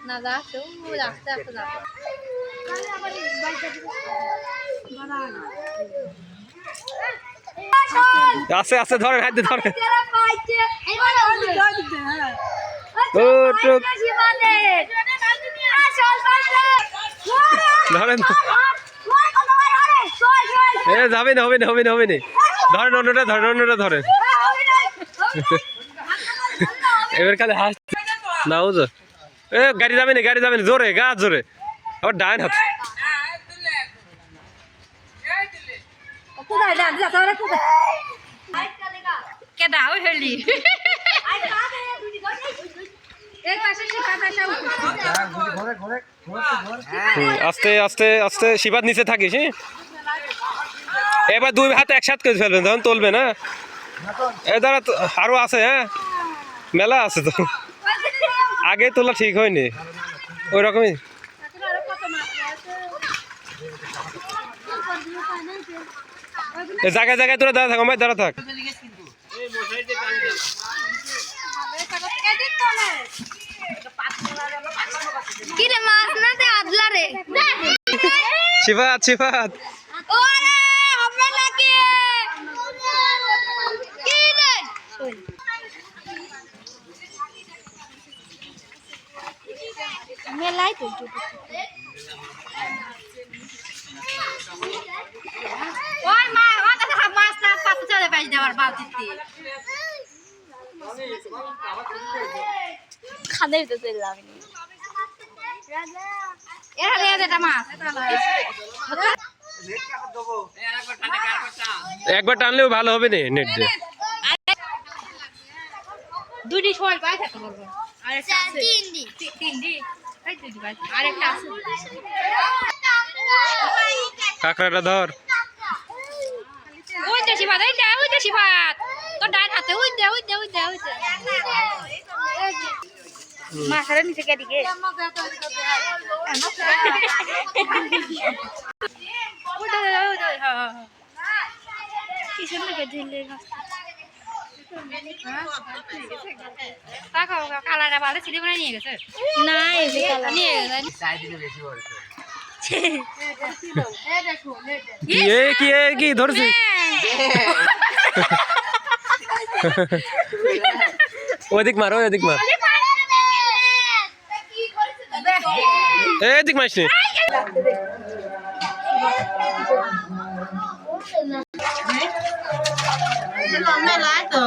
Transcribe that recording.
না যা রাস্তা একটা যাবো আস্তে আস্তে ধরেন, হাত দিয়ে ধরেন। ধরেন, যাবে না, হবে না, হবে না, হবে না। ধরেন অন্যটা, ধরেন অন্যটা, ধরেন। এবার খালি হাস না, বুঝো গাড়ি যাবে না, গাড়ি যাবে না, জোরে গা জোরে, আবার ডাইন হাত। আস্তে আস্তে আস্তে, শিবাত নিচে থাকিস। এবার দুই হাতে একসাথে করে ফেলবেন, তখন তুলবে না। এ দ্বারা আরো আছে, হ্যাঁ মেলা আছে তো, আগে তোলা ঠিক হয়নি ওই রকমই। জায়গায় জায়গায় তোরা দাঁড়া থাক, আমার দাঁড়া থাক। শিবাত শিবাত মেলাই তো ওই মা ওটা মাছটা পাতা চলে পাই দেওয়ার বালতিতে খাদের তো চললাম এরা এটা মাছ একবার টানলেও ভালো হবে না, নেট দিয়ে দুটি শোল পাই থাকতে বলবো আরেকটা আছে তিন দি এই দুটি পাই আরেকটা আছে কাঁকড়াটা ধর। ওই দেশি ভাত, ওই দেশি ভাত তো ডান হাতে ওই দে মাছের নিচে কে দিকে কি সুন্দর করে ঝুললে কালারটা ভালো ছিল মানে নিয়ে গেছে না নিয়ে কি ধরছি ওদিক মার, ওদিক মার, এদিক মারছি। মেলায় তো